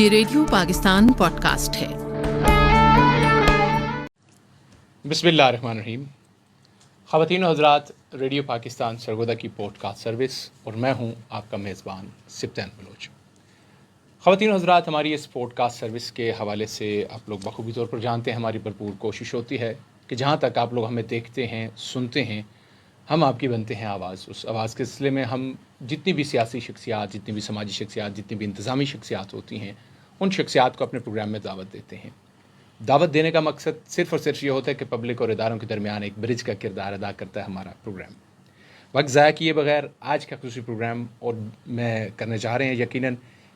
یہ radio Pakistan pod cost ہے۔ بسم اللہ الرحمن الرحیم۔ خواتین و حضرات، ریڈیو پاکستان سرگودا کی پوڈ کاسٹ سروس اور میں ہوں آپ کا میزبان سبطین بلوچ۔ خواتین و حضرات، ہماری اس پوڈ کاسٹ سروس کے حوالے سے آپ لوگ بخوبی طور پر جانتے ہیں، ہماری بھرپور کوشش ہوتی ہے کہ جہاں تک آپ لوگ ہمیں دیکھتے ہیں، سنتے ہیں، ہم آپ کی بنتے ہیں آواز۔ اس آواز کے سلسلے میں ہم جتنی بھی سیاسی شخصیات، جتنی بھی سماجی شخصیات، جتنی بھی انتظامی شخصیات ہوتی ہیں، ان شخصیات کو اپنے پروگرام میں دعوت دیتے ہیں۔ دعوت دینے کا مقصد صرف اور صرف یہ ہوتا ہے کہ پبلک اور اداروں کے درمیان ایک برج کا کردار ادا کرتا ہے ہمارا پروگرام۔ وقت ضائع کیے بغیر آج کا خصوصی پروگرام اور میں کرنے جا رہے ہیں۔ یقیناً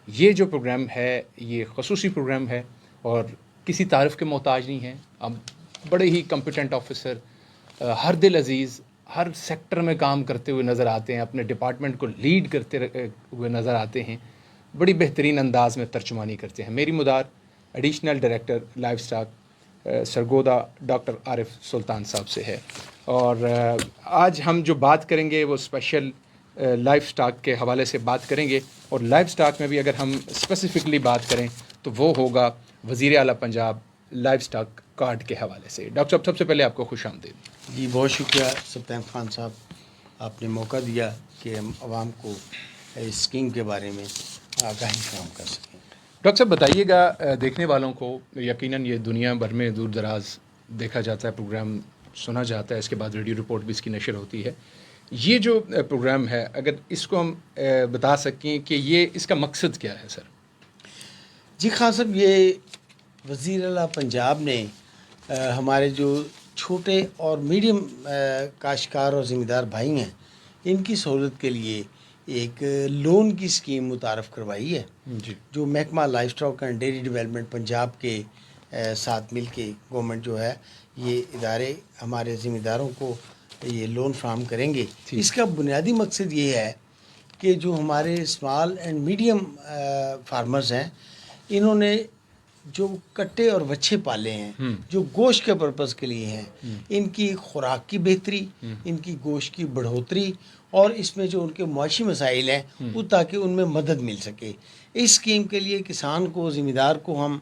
یہ جو پروگرام ہے یہ خصوصی پروگرام ہے اور کسی تعارف کے محتاج نہیں ہے۔ ہم بڑے ہی کمپیٹنٹ آفیسر، ہر دل عزیز، ہر سیکٹر میں کام کرتے ہوئے نظر آتے ہیں، اپنے ڈپارٹمنٹ کو لیڈ کرتے ہوئے نظر آتے ہیں، بڑی بہترین انداز میں ترجمانی کرتے ہیں۔ میری مدار additional director livestock Sargodha doctor Arif Sultan صاحب سے ہے، اور آج ہم جو بات کریں گے وہ اسپیشل لائف سٹاک کے حوالے سے بات کریں گے، اور لائف سٹاک میں بھی اگر ہم اسپیسیفکلی بات کریں تو وہ ہوگا وزیر اعلیٰ پنجاب لائف سٹاک کارڈ کے حوالے سے۔ ڈاکٹر صاحب، سب سے پہلے آپ کو خوش آمدید۔ جی بہت شکریہ سبطین خان صاحب، آپ نے موقع دیا کہ ہم عوام کو اس اسکیم کے بارے میں آگاہی فراہم کر سکیں۔ ڈاکٹر صاحب بتائیے گا، دیکھنے والوں کو یقیناً یہ دنیا بھر میں دور دراز دیکھا جاتا ہے، پروگرام سنا جاتا ہے، اس کے بعد ریڈیو رپورٹ بھی اس کی نشر ہوتی ہے۔ یہ جو پروگرام ہے، اگر اس کو ہم بتا سکیں کہ یہ اس کا مقصد کیا ہے سر؟ جی خان صاحب، یہ وزیر اعلیٰ پنجاب نے ہمارے جو چھوٹے اور میڈیم کاشتکار اور ذمہ دار بھائی ہیں، ان کی سہولت کے لیے ایک لون کی اسکیم متعارف کروائی ہے، جی، جو محکمہ life stock and dairy development Punjab کے ساتھ مل کے گورنمنٹ جو ہے یہ ادارے ہمارے ذمہ داروں کو یہ لون فراہم کریں گے۔ اس کا بنیادی مقصد یہ ہے کہ جو ہمارے اسمال اینڈ میڈیم فارمرز ہیں، انہوں نے جو کٹے اور وچھے پالے ہیں، جو گوشت کے پرپز کے لیے ہیں، ان کی خوراک کی بہتری، ان کی گوشت کی بڑھوتری، اور اس میں جو ان کے معاشی مسائل ہیں وہ تاکہ ان میں مدد مل سکے۔ اس اسکیم کے لیے کسان کو، ذمہ دار کو ہم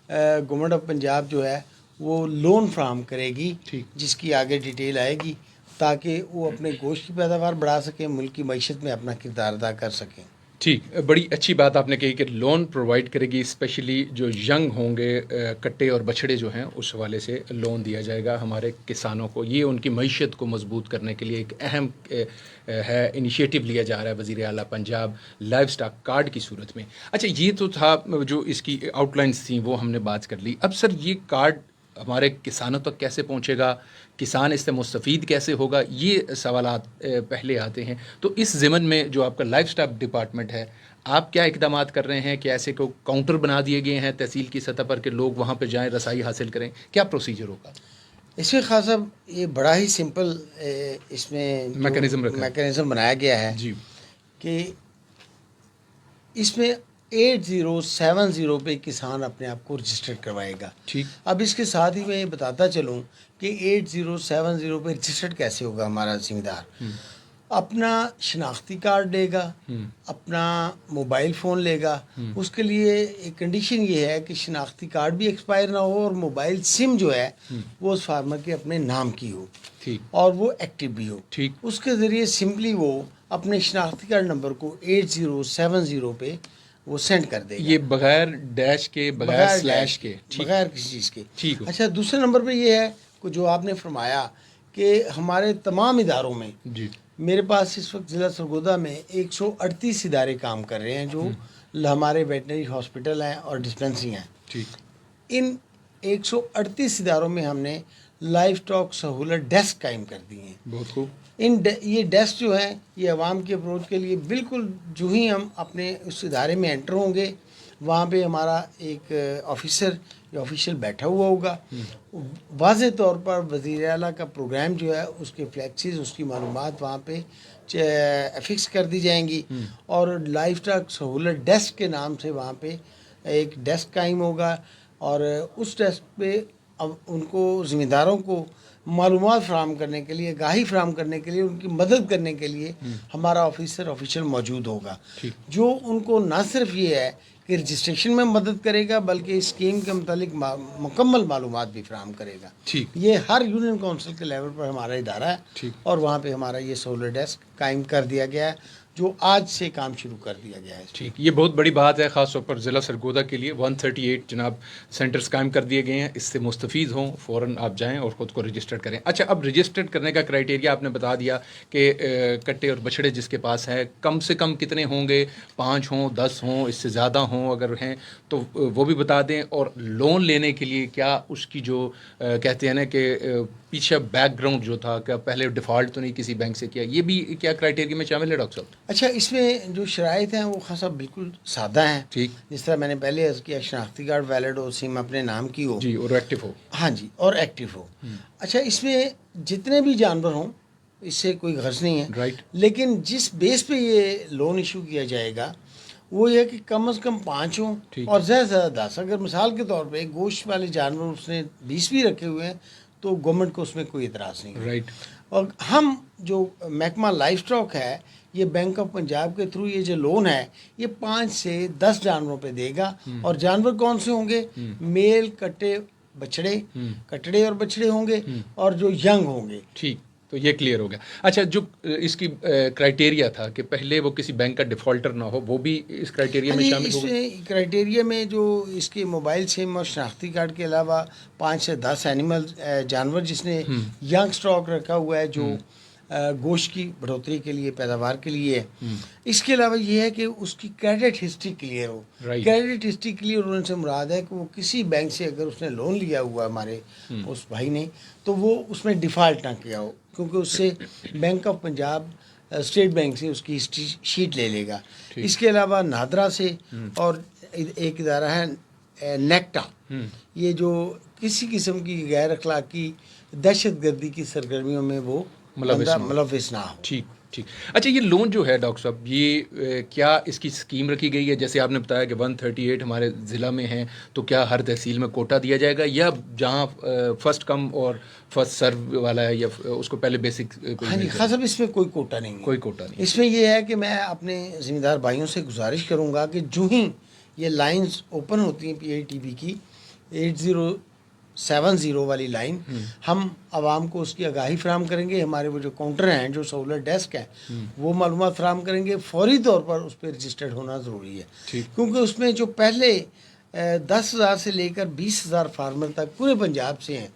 گورنمنٹ آف پنجاب جو ہے وہ لون فراہم کرے گی، جس کی آگے ڈیٹیل آئے گی، تاکہ وہ اپنے گوشت کی پیداوار بڑھا سکیں، ملک کی معیشت میں اپنا کردار ادا کر سکیں۔ ٹھیک، بڑی اچھی بات آپ نے کہی کہ لون پرووائڈ کرے گی، اسپیشلی جو ینگ ہوں گے، کٹے اور بچھڑے جو ہیں، اس حوالے سے لون دیا جائے گا ہمارے کسانوں کو۔ یہ ان کی معیشت کو مضبوط کرنے کے لیے ایک اہم ہے انیشیٹو لیا جا رہا ہے وزیر اعلیٰ پنجاب لائف سٹاک کارڈ کی صورت میں۔ اچھا، یہ تو تھا جو اس کی آؤٹ لائنس تھیں، وہ ہم نے بات کر لی۔ اب سر یہ کارڈ ہمارے کسانوں تک کیسے پہنچے گا، کسان اس سے مستفید کیسے ہوگا، یہ سوالات پہلے آتے ہیں۔ تو اس ضمن میں جو آپ کا لائف سٹاک ڈپارٹمنٹ ہے، آپ کیا اقدامات کر رہے ہیں کہ ایسے کو کاؤنٹر بنا دیے گئے ہیں تحصیل کی سطح پر کہ لوگ وہاں پہ جائیں، رسائی حاصل کریں؟ کیا پروسیجر ہوگا اس میں خاص صاحب یہ بڑا ہی سمپل اس میں میکینزم بنایا گیا ہے جی کہ اس میں 8070 پہ کسان اپنے آپ کو رجسٹر کروائے گا۔ ٹھیک، اب اس کے ساتھ ہی میں یہ بتاتا چلوں کہ 8070 پہ رجسٹرڈ کیسے ہوگا ہمارا ذمہ دار۔ اپنا شناختی کارڈ لے گا، اپنا موبائل فون لے گا۔ اس کے لیے ایک کنڈیشن یہ ہے کہ شناختی کارڈ بھی ایکسپائر نہ ہو، اور موبائل سم جو ہے وہ اس فارمر کے اپنے نام کی ہو، ٹھیک، اور وہ ایکٹیو بھی ہو۔ ٹھیک، اس کے ذریعے سمپلی وہ اپنے شناختی کارڈ نمبر کو 8070 پہ وہ سینڈ کر دے گا، یہ بغیر ڈیش کے، بغیر سلیش کے، بغیر کسی چیز کے۔ ٹھیک۔ اچھا، دوسرے نمبر پہ یہ ہے کہ جو آپ نے فرمایا کہ ہمارے تمام اداروں میں، جی، میرے پاس اس وقت ضلع سرگودا میں 138 ادارے کام کر رہے ہیں، جو ہمارے ویٹنری ہاسپٹل ہیں اور ڈسپنسری ہیں۔ ٹھیک، ان 138 اداروں میں ہم نے لائف اسٹاک سہولت ڈیسک قائم کر دی ہیں۔ بہت خوب۔ یہ ڈیسک جو ہیں یہ عوام کی اپروچ کے لیے بالکل جو ہی ہم اپنے اس ادارے میں انٹر ہوں گے، وہاں پہ ہمارا ایک آفیسر یا آفیشیل بیٹھا ہوا ہوگا، واضح طور پر وزیر اعلیٰ کا پروگرام جو ہے اس کے فلیکسیز، اس کی معلومات وہاں پہ فکس کر دی جائیں گی، اور لائف اسٹاک سہولت ڈیسک کے نام سے وہاں پہ ایک ڈیسک قائم ہوگا، اور اس ڈیسک پہ اب ان کو ذمہ داروں کو معلومات فراہم کرنے کے لیے، آگاہی فراہم کرنے کے لیے، ان کی مدد کرنے کے لیے ہمارا آفیسر آفیشیل موجود ہوگا، جو ان کو نہ صرف یہ ہے کہ رجسٹریشن میں مدد کرے گا بلکہ اس اسکیم کے متعلق مکمل معلومات بھی فراہم کرے گا. ٹھیک. یہ ہر یونین کونسل کے لیول پر ہمارا ادارہ ہے. ٹھیک. اور وہاں پہ ہمارا یہ سولر ڈیسک قائم کر دیا گیا ہے جو آج سے کام شروع کر دیا گیا ہے. ٹھیک. یہ بہت بڑی بات ہے خاص طور پر ضلع سرگودا کے لیے. 138 جناب سینٹرز قائم کر دیے گئے ہیں. اس سے مستفید ہوں فوراً آپ جائیں اور خود کو رجسٹر کریں. اچھا اب رجسٹر کرنے کا کرائٹیریا آپ نے بتا دیا کہ کٹے اور بچھڑے جس کے پاس ہیں کم سے کم کتنے ہوں گے, 5 ہوں 10 ہوں اس سے زیادہ ہوں اگر ہیں تو وہ بھی بتا دیں. اور لون لینے کے لیے کیا اس کی جو کہتے ہیں نا کہ پیچھے بیک گراؤنڈ جو تھا کہ پہلے ڈیفالٹ تو نہیں کسی بینک سے کیا, یہ بھی کیا کرائٹیریا میں شامل ہے ڈاکٹر صاحب؟ اچھا اس میں جو شرائط ہیں وہ خاصا بالکل سادہ ہیں. ٹھیک. جس طرح میں نے پہلے عرض کیا شناختی کارڈ ویلڈ ہو, سم اپنے نام کی ہو جی اور ایکٹیو ہو. ہاں جی اور ایکٹیو ہو. اچھا اس میں جتنے بھی جانور ہوں اس سے کوئی غرض نہیں ہے. رائٹ. لیکن جس بیس پہ یہ لون ایشو کیا جائے گا وہ یہ کہ کم از کم 5 ہوں اور زیادہ سے زیادہ 10. اگر مثال کے طور پہ گوشت والے جانور اس نے 20 بھی رکھے ہوئے ہیں تو گورنمنٹ کو اس میں کوئی اعتراض نہیں ہے. رائٹ. اور ہم جو محکمہ لائف اسٹاک ہے یہ بینک آف پنجاب کے تھرو یہ جو لون ہے یہ 5 سے 10 جانوروں پہ دے گا. اور جانور کون سے ہوں گے؟ میل کٹے بچڑے, کٹڑے اور بچڑے ہوں گے اور جو ینگ ہوں گے. ٹھیک. تو یہ کلیئر ہو گیا. اچھا جو اس کی کرائٹیریا تھا کہ پہلے وہ کسی بینک کا ڈیفالٹر نہ ہو وہ بھی اس کرائٹیریا میں شامل ہوگا؟ اس کرائٹیریا میں جو اس کے موبائل سم اور شناختی کارڈ کے علاوہ 5 سے 10 اینیمل جانور جس نے ینگ اسٹاک رکھا ہوا ہے جو گوشت کی بڑھوتری کے لیے پیداوار کے لیے. اس کے علاوہ یہ ہے کہ اس کی کریڈٹ ہسٹری کلیئر ہو. کریڈٹ ہسٹری کلیئر ہونے سے مراد ہے کہ وہ کسی بینک سے اگر اس نے لون لیا ہوا ہمارے اس بھائی نے تو وہ اس میں ڈیفالٹ نہ کیا ہو کیونکہ اس سے bank of Punjab state bank سے اس کی ہسٹری شیٹ لے لے گا. اس کے علاوہ نادرا سے اور ایک ادارہ ہے نیکٹا, یہ جو کسی قسم کی غیر اخلاقی دہشت گردی کی سرگرمیوں میں وہ ملوث نہ ہو. ٹھیک ٹھیک. اچھا یہ لون جو ہے ڈاکٹر صاحب یہ کیا اس کی اسکیم رکھی گئی ہے؟ جیسے آپ نے بتایا کہ 138 ہمارے ضلع میں ہیں تو کیا ہر تحصیل میں کوٹا دیا جائے گا یا جہاں فرسٹ کم اور فرسٹ سرو والا ہے یا اس کو پہلے بیسک؟ ہاں جی خاص اس میں کوئی کوٹا نہیں ہے. کوئی کوٹا نہیں. اس میں یہ ہے کہ میں اپنے ذمہ دار بھائیوں سے گزارش کروں گا کہ جو ہی یہ لائنز اوپن ہوتی ہیں PITB کی 8070 والی لائن ہم عوام کو اس کی آگاہی فراہم کریں گے. ہمارے وہ جو کاؤنٹر ہیں جو سولر ڈیسک ہے وہ معلومات فراہم کریں گے. فوری طور پر اس پہ رجسٹرڈ ہونا ضروری ہے کیونکہ اس میں جو پہلے 10,000 سے لے کر 20,000 فارمر تک پورے پنجاب سے ہیں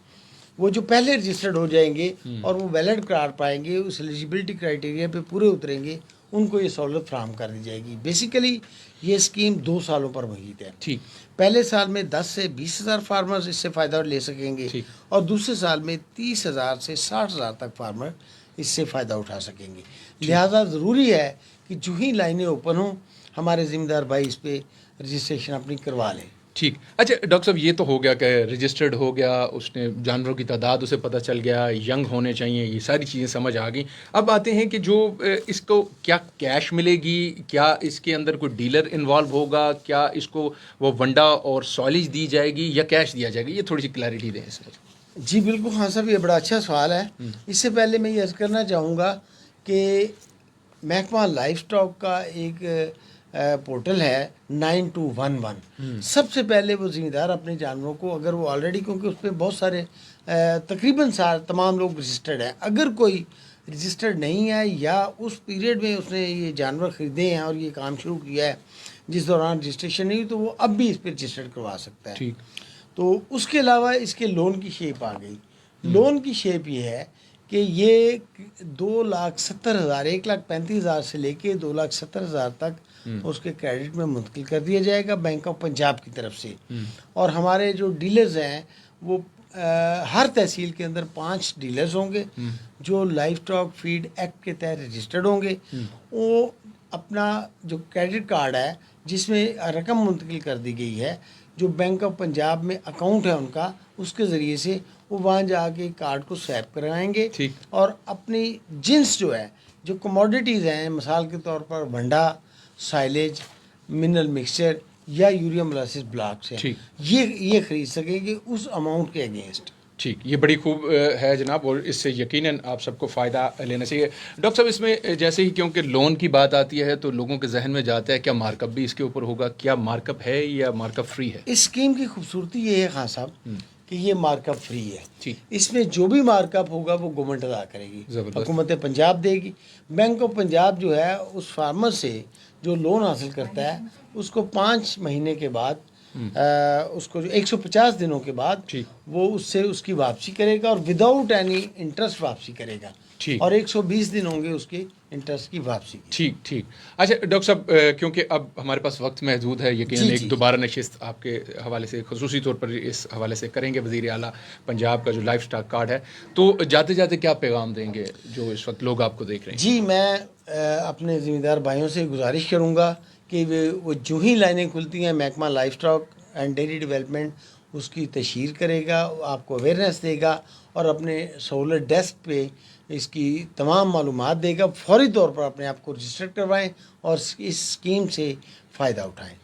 وہ جو پہلے رجسٹرڈ ہو جائیں گے اور وہ ویلڈ قرار پائیں گے, اس ایلیجیبلٹی کرائٹیریا پہ پورے اتریں گے, ان کو یہ سہولت فراہم کر دی جائے گی. بیسیکلی یہ اسکیم 2 سالوں پر محیط ہے. ٹھیک. پہلے سال میں 10 سے 20,000 فارمرز اس سے فائدہ لے سکیں گے اور دوسرے سال میں 30,000 سے 60,000 تک فارمر اس سے فائدہ اٹھا سکیں گے. لہٰذا ضروری ہے کہ جو ہی لائنیں اوپن ہوں ہمارے ذمہ دار بھائی اس پہ رجسٹریشن اپنی کروا لیں. ٹھیک. اچھا ڈاکٹر صاحب یہ تو ہو گیا کہ رجسٹرڈ ہو گیا, اس نے جانوروں کی تعداد اسے پتہ چل گیا, ینگ ہونے چاہیے, یہ ساری چیزیں سمجھ آ گئیں. اب آتے ہیں کہ جو اس کو کیا کیش ملے گی, کیا اس کے اندر کوئی ڈیلر انوالو ہوگا, کیا اس کو وہ ونڈا اور سولیج دی جائے گی یا کیش دیا جائے گا, یہ تھوڑی سی کلیئرٹی دیں اس میں. جی بالکل خان صاحب یہ بڑا اچھا سوال ہے. اس سے پہلے میں یہ عرض کرنا چاہوں گا کہ محکمہ لائف اسٹاک کا ایک پورٹل ہے 9211. سب سے پہلے وہ ذمہ دار اپنے جانوروں کو اگر وہ آلریڈی کیونکہ اس پہ بہت سارے تقریباً تمام لوگ رجسٹرڈ ہیں, اگر کوئی رجسٹرڈ نہیں ہے یا اس پیریڈ میں اس نے یہ جانور خریدے ہیں اور یہ کام شروع کیا ہے جس دوران رجسٹریشن نہیں ہوئی تو وہ اب بھی اس پہ رجسٹرڈ کروا سکتا ہے. ٹھیک. تو اس کے علاوہ اس کے لون کی شیپ آ گئی. لون کی شیپ یہ ہے کہ یہ 2,70,000 1,35,000 سے لے کے 2,70,000 تک اس کے کریڈٹ میں منتقل کر دیا جائے گا بینک آف پنجاب کی طرف سے. اور ہمارے جو ڈیلرز ہیں وہ ہر تحصیل کے اندر 5 ڈیلرز ہوں گے جو لائف اسٹاک فیڈ ایکٹ کے تحت رجسٹرڈ ہوں گے. وہ اپنا جو کریڈٹ کارڈ ہے جس میں رقم منتقل کر دی گئی ہے جو بینک آف پنجاب میں اکاؤنٹ ہے ان کا, اس کے ذریعے سے وہ وہاں جا کے کارڈ کو سویپ کروائیں گے اور اپنی جنس جو ہے جو کموڈیٹیز ہیں مثال کے طور پر بھنڈا, سائلیج, منرل مکسچر یا یوریا ملاسس بلاکس ہیں یہ خرید سکیں گے اس اماؤنٹ کے اگینسٹ. ٹھیک، یہ بڑی خوب ہے جناب، اور اس سے یقیناً آپ سب کو فائدہ لینا چاہیے. ڈاکٹر صاحب اس میں جیسے ہی کیونکہ لون کی بات آتی ہے تو لوگوں کے ذہن میں جاتا ہے کیا مارک اپ بھی اس کے اوپر ہوگا، کیا مارک اپ ہے یا مارک اپ فری ہے؟ اس اسکیم کی خوبصورتی یہ ہے خان صاحب کہ یہ مارک اپ فری ہے. ٹھیک. اس میں جو بھی مارک اپ ہوگا وہ گورنمنٹ ادا کرے گی، زبردست. حکومت پنجاب دے گی. بینک آف پنجاب جو ہے اس فارمر سے جو لون حاصل کرتا ہے اس کو 5 مہینے کے بعد اس کو جو 150 دنوں کے بعد ٹھیک. وہ اس سے اس کی واپسی کرے گا، اور وداؤٹ اینی انٹرسٹ واپسی کرے گا. ٹھیک. اور 120 دن ہوں گے اس کے انٹرسٹ کی واپسی کی. ٹھیک ٹھیک. اچھا ڈاکٹر صاحب، کیونکہ اب ہمارے پاس وقت محدود ہے، یقیناً ایک دوبارہ نشست آپ کے حوالے سے خصوصی طور پر اس حوالے سے کریں گے. وزیر اعلیٰ پنجاب کا جو لائف سٹاک کارڈ ہے، تو جاتے جاتے کیا پیغام دیں گے جو اس وقت لوگ آپ کو دیکھ رہے ہیں؟ جی میں اپنے ذمہ دار بھائیوں سے گزارش کروں گا کہ وہ جو ہی لائنیں کھلتی ہیں محکمہ livestock and dairy development اس کی تشہیر کرے گا، آپ کو اویئرنیس دے گا، اور اپنے سہولت ڈیسک پہ اس کی تمام معلومات دے گا. فوری طور پر اپنے آپ کو رجسٹر کروائیں اور اس اسکیم سے فائدہ اٹھائیں.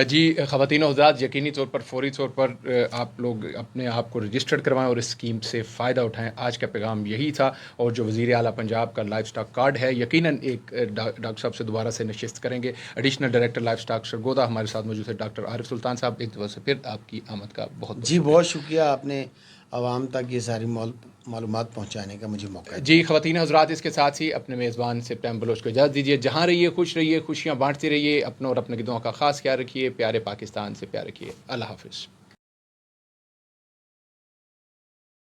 جی خواتین و حضرات، یقینی طور پر فوری طور پر آپ لوگ اپنے آپ کو رجسٹرڈ کروائیں اور اس اسکیم سے فائدہ اٹھائیں. آج کا پیغام یہی تھا. اور جو وزیر اعلیٰ پنجاب کا لائف سٹاک کارڈ ہے، یقیناً ایک ڈاکٹر صاحب سے دوبارہ سے نشست کریں گے. Additional director livestock Sargodha ہمارے ساتھ موجود ہے ڈاکٹر عارف سلطان صاحب. ایک دفعہ سے پھر آپ کی آمد کا بہت جی بہت شکریہ، آپ نے عوام تک یہ ساری معلومات پہنچانے کا مجھے موقع دیا. جی خواتین حضرات، اس کے ساتھ ہی اپنے میزبان سپتیم بلوچ کو اجازت دیجیے. جہاں رہیے خوش رہیے، خوشیاں بانٹتے رہیے، اپنوں اور اپنے گدوں کا خاص خیال رکھیے. پیارے پاکستان سے پیار رکھیے. اللہ حافظ.